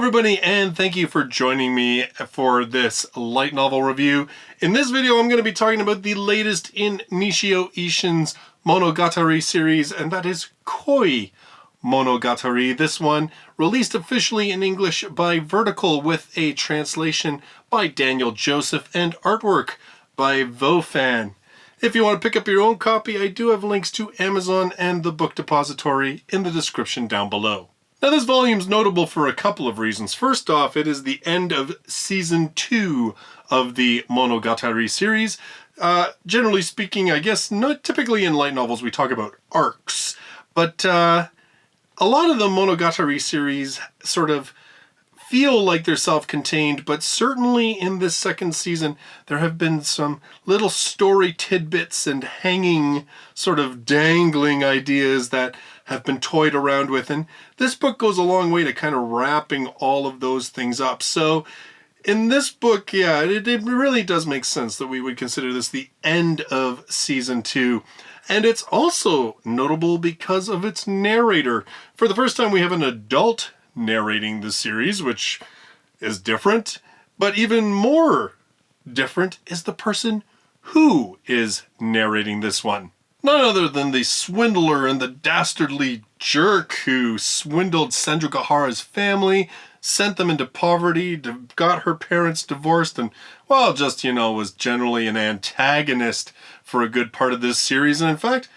everybody, and thank you for joining me for this light novel review. In this video, I'm going to be talking about the latest in Nisioisin's Monogatari series, and that is Koimonogatari. This one released officially in English by Vertical with a translation by Daniel Joseph and artwork by Vofan. If you want to pick up your own copy, I do have links to Amazon and the book depository in the description down below. Now, this volume is notable for a couple of reasons. First off, it is the end of Season 2 of the Monogatari series. Generally speaking, I guess, not typically in light novels we talk about arcs, but a lot of the Monogatari series sort of feel like they're self-contained, but certainly in this second season, there have been some little story tidbits and hanging, sort of dangling ideas that have been toyed around with, and this book goes a long way to kind of wrapping all of those things up. So in this book, yeah, it really does make sense that we would consider this the end of Season 2. And it's also notable because of its narrator. For the first time, we have an adult narrating the series, which is different, but even more different is the person who is narrating this one. None other than the swindler and the dastardly jerk who swindled Sendrugahara's family, sent them into poverty, got her parents divorced, and, well, just, was generally an antagonist for a good part of this series. And in fact,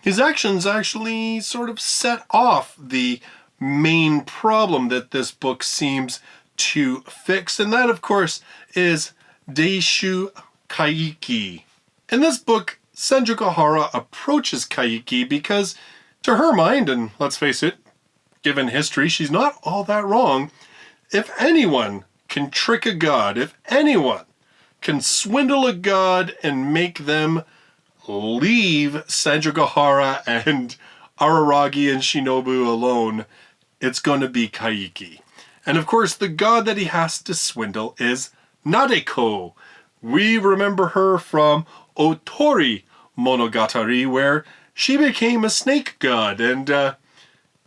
his actions actually sort of set off the main problem that this book seems to fix, and that, of course, is Deishu Kaiki. In this book, Sendrugahara approaches Kaiki because, to her mind, and let's face it, given history, she's not all that wrong. If anyone can trick a god, if anyone can swindle a god and make them leave Sendrugahara and Araragi and Shinobu alone, it's going to be Kaiki. And of course, the god that he has to swindle is Nadeko. We remember her from Otori Monogatari, where she became a snake god and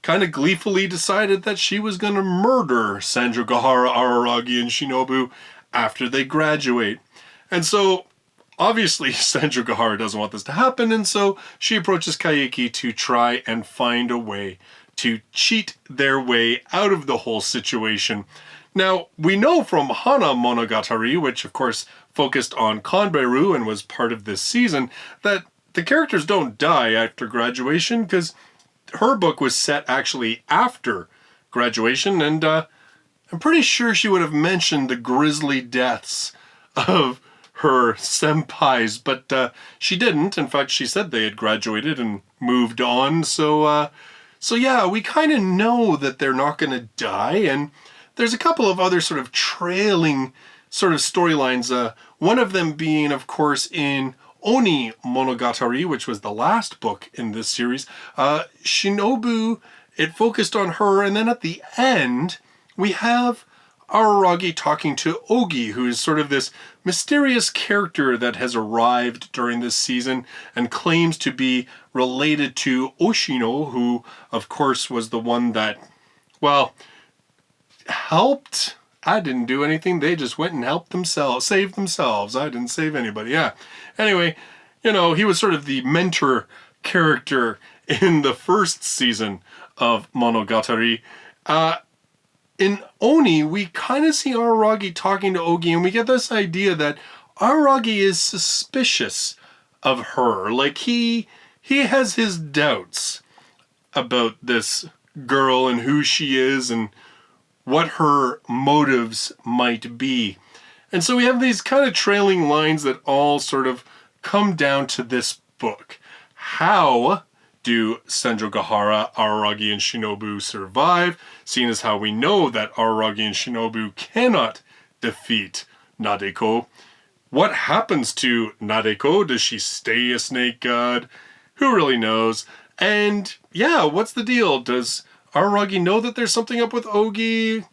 kind of gleefully decided that she was going to murder Sendrugahara, Araragi, and Shinobu after they graduate. And so, obviously, Sendrugahara doesn't want this to happen, and so she approaches Kaiki to try and find a way to cheat their way out of the whole situation. Now, we know from Hana Monogatari, which of course focused on Kanbeiru and was part of this season, that the characters don't die after graduation, because her book was set actually after graduation, and I'm pretty sure she would have mentioned the grisly deaths of her senpais, but she didn't. In fact, she said they had graduated and moved on, so yeah, we kind of know that they're not going to die, and there's a couple of other sort of trailing sort of storylines, one of them being, of course, in Oni Monogatari, which was the last book in this series. Shinobu, it focused on her, and then at the end, we have Araragi talking to Ogi, who is sort of this mysterious character that has arrived during this season and claims to be related to Oshino, who, of course, was the one that, well, helped. I didn't do anything. They just went and helped themselves, saved themselves. I didn't save anybody. Yeah. Anyway, he was sort of the mentor character in the first season of Monogatari. In Oni, we kind of see Araragi talking to Ogi, and we get this idea that Araragi is suspicious of her. Like, he has his doubts about this girl and who she is and what her motives might be. And so we have these kind of trailing lines that all sort of come down to this book. How do Sendrugahara, Araragi, and Shinobu survive, seeing as how we know that Araragi and Shinobu cannot defeat Nadeko? What happens to Nadeko? Does she stay a snake god? Who really knows? And yeah, what's the deal? Does Araragi know that there's something up with Ogi?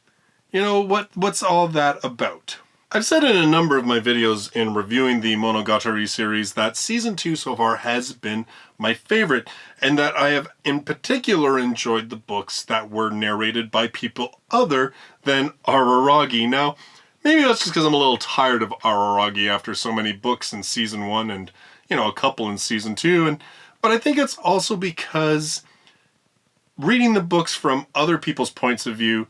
What's all that about? I've said in a number of my videos in reviewing the Monogatari series that Season 2 so far has been my favorite, and that I have in particular enjoyed the books that were narrated by people other than Araragi. Now, maybe that's just because I'm a little tired of Araragi after so many books in Season 1 and, a couple in Season 2, but I think it's also because reading the books from other people's points of view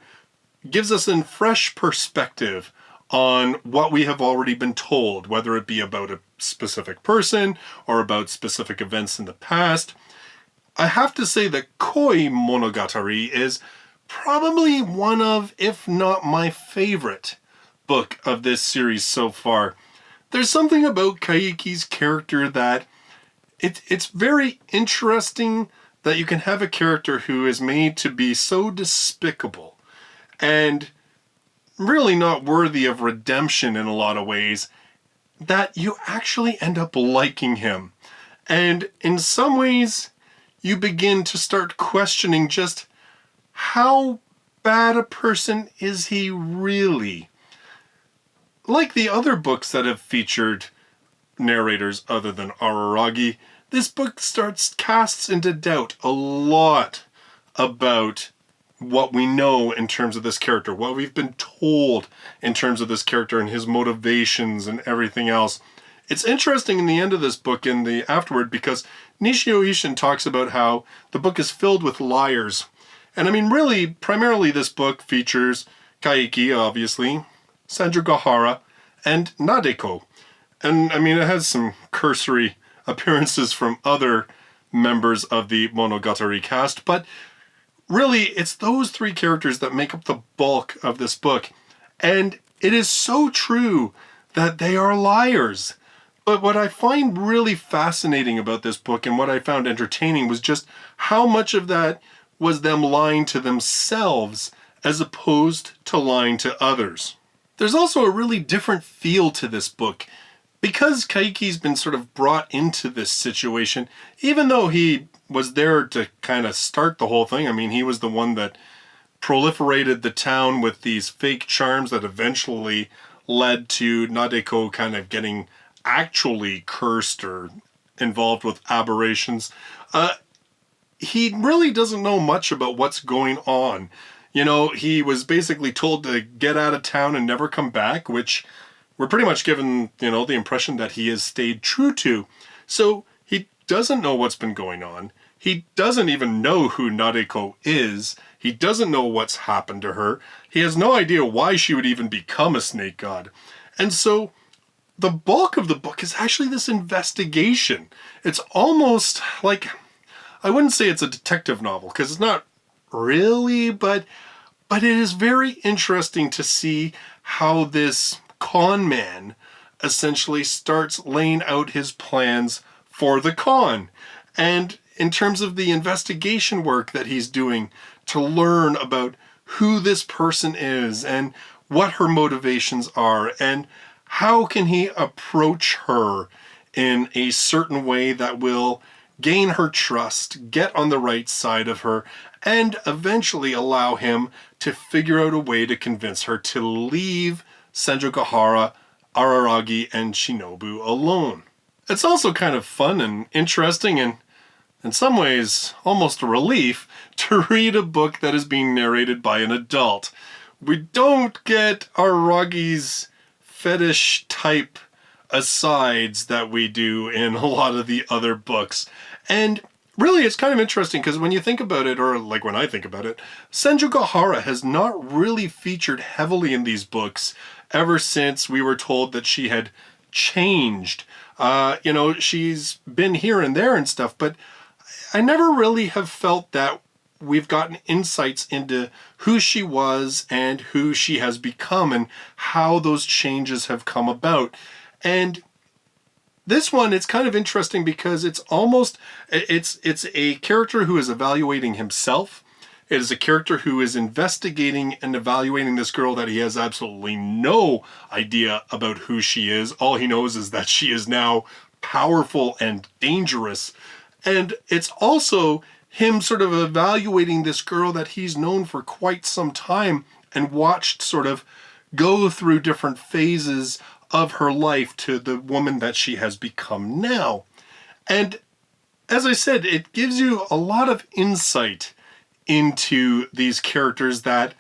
gives us a fresh perspective on what we have already been told, whether it be about a specific person or about specific events in the past. I have to say that Koimonogatari is probably one of, if not my favorite, book of this series so far. There's something about Kaiki's character that it's very interesting that you can have a character who is made to be so despicable and really not worthy of redemption in a lot of ways, that you actually end up liking him. And in some ways, you begin to start questioning just how bad a person is he really? Like the other books that have featured narrators other than Araragi, this book casts into doubt a lot about what we know in terms of this character, what we've been told in terms of this character and his motivations and everything else. It's interesting in the end of this book, in the afterward, because Nisioisin talks about how the book is filled with liars. And I mean, really, primarily this book features Kaiki, obviously, Sanjugahara, and Nadeko. And I mean, it has some cursory appearances from other members of the Monogatari cast, but really, it's those three characters that make up the bulk of this book. And it is so true that they are liars. But what I find really fascinating about this book, and what I found entertaining, was just how much of that was them lying to themselves as opposed to lying to others. There's also a really different feel to this book. Because Kaiki's been sort of brought into this situation, even though he was there to kind of start the whole thing. I mean, he was the one that proliferated the town with these fake charms that eventually led to Nadeko kind of getting actually cursed or involved with aberrations. He really doesn't know much about what's going on. He was basically told to get out of town and never come back, which we're pretty much given, the impression that he has stayed true to. So he doesn't know what's been going on. He doesn't even know who Nadeko is. He doesn't know what's happened to her. He has no idea why she would even become a snake god. And so the bulk of the book is actually this investigation. It's almost like, I wouldn't say it's a detective novel, because it's not really, but it is very interesting to see how this con man essentially starts laying out his plans for the con. And in terms of the investigation work that he's doing to learn about who this person is and what her motivations are and how can he approach her in a certain way that will gain her trust, get on the right side of her, and eventually allow him to figure out a way to convince her to leave Sanjugahara, Araragi, and Shinobu alone. It's also kind of fun and interesting and, in some ways, almost a relief to read a book that is being narrated by an adult. We don't get Araragi's fetish type asides that we do in a lot of the other books. And really, it's kind of interesting because when you think about it, or like when I think about it, Sanjugahara has not really featured heavily in these books ever since we were told that she had changed. She's been here and there and stuff, but I never really have felt that we've gotten insights into who she was and who she has become and how those changes have come about. And this one, it's kind of interesting because it's a character who is evaluating himself. It is a character who is investigating and evaluating this girl that he has absolutely no idea about who she is. All he knows is that she is now powerful and dangerous. And it's also him sort of evaluating this girl that he's known for quite some time and watched sort of go through different phases of her life to the woman that she has become now. And as I said, it gives you a lot of insight into these characters that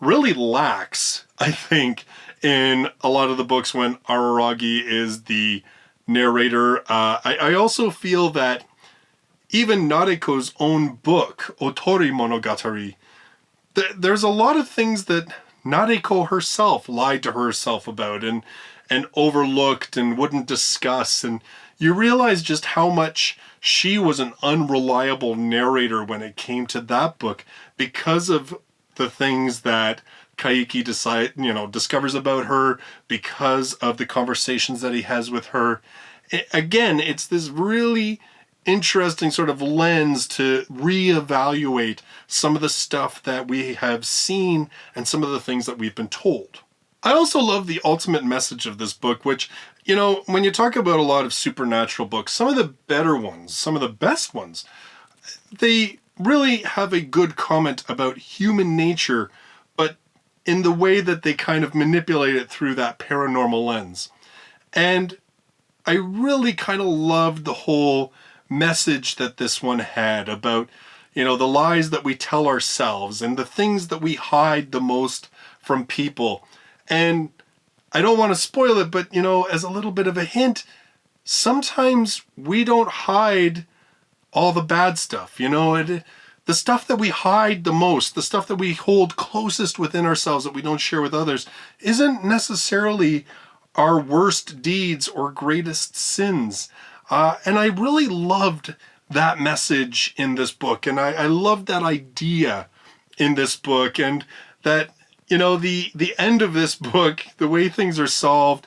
really lacks, I think, in a lot of the books when Araragi is the narrator. I also feel that even Nadeko's own book, Otori Monogatari, there's a lot of things that Nadeko herself lied to herself about and overlooked and wouldn't discuss. And you realize just how much she was an unreliable narrator when it came to that book because of the things that Kaiki discovers about her, because of the conversations that he has with her. Again, it's this really interesting sort of lens to reevaluate some of the stuff that we have seen and some of the things that we've been told. I also love the ultimate message of this book, which, when you talk about a lot of supernatural books, some of the better ones, some of the best ones, they really have a good comment about human nature, but in the way that they kind of manipulate it through that paranormal lens. And I really kind of loved the whole message that this one had about, the lies that we tell ourselves and the things that we hide the most from people. And I don't want to spoil it, but, as a little bit of a hint, sometimes we don't hide all the bad stuff, the stuff that we hide the most, the stuff that we hold closest within ourselves that we don't share with others, isn't necessarily our worst deeds or greatest sins. And I really loved that message in this book, and I loved that idea in this book, and that, the end of this book, the way things are solved,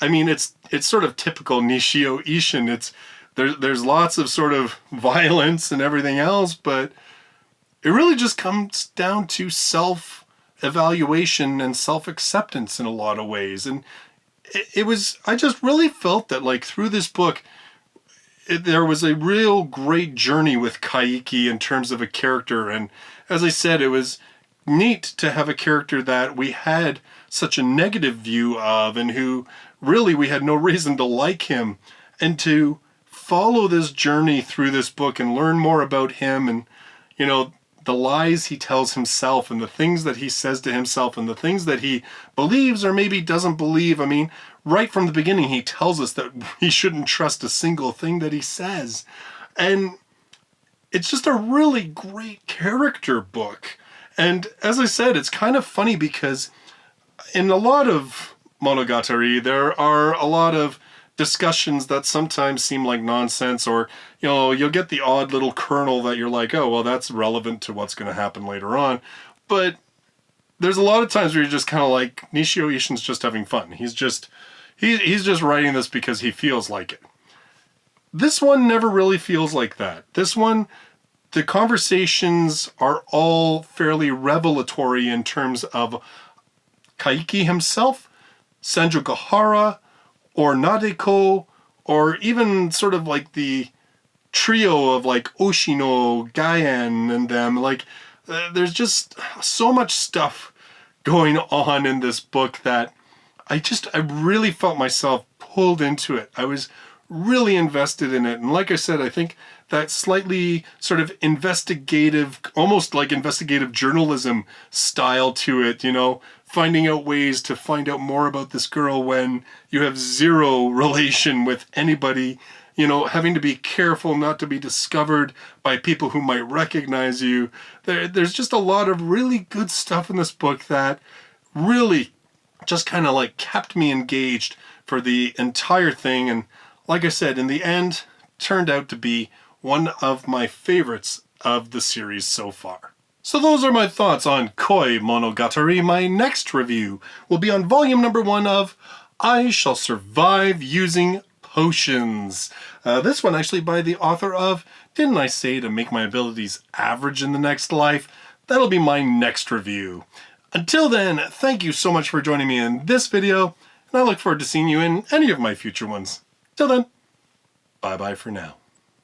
I mean, it's sort of typical Nisioisin. There's lots of sort of violence and everything else, but it really just comes down to self-evaluation and self-acceptance in a lot of ways. And I just really felt that, like, through this book, there was a real great journey with Kaiki in terms of a character. And as I said, it was neat to have a character that we had such a negative view of and who really we had no reason to like him, and to follow this journey through this book and learn more about him and, the lies he tells himself and the things that he says to himself and the things that he believes or maybe doesn't believe. I mean, right from the beginning, he tells us that we shouldn't trust a single thing that he says. And it's just a really great character book. And as I said, it's kind of funny because in a lot of Monogatari, there are a lot of discussions that sometimes seem like nonsense, or, you'll get the odd little kernel that you're like, oh, well, that's relevant to what's going to happen later on. But there's a lot of times where you're just kind of like, Nisioisin's just having fun. He's just writing this because he feels like it. This one never really feels like that. This one, the conversations are all fairly revelatory in terms of Kaiki himself, Sanjukahara, or Nadeko, or even sort of like the trio of like Oshino, Gaien, and them. Like, there's just so much stuff going on in this book that I really felt myself pulled into it. I was really invested in it. And like I said, I think that slightly sort of investigative, almost like investigative journalism style to it, finding out ways to find out more about this girl when you have zero relation with anybody, having to be careful not to be discovered by people who might recognize you. There's just a lot of really good stuff in this book that really just kind of like kept me engaged for the entire thing. And like I said, in the end, turned out to be one of my favorites of the series so far. So those are my thoughts on Koimonogatari. My next review will be on volume number 1 of I Shall Survive Using Potions. This one actually by the author of Didn't I Say to Make My Abilities Average in the Next Life? That'll be my next review. Until then, thank you so much for joining me in this video, and I look forward to seeing you in any of my future ones. Till then, bye-bye for now.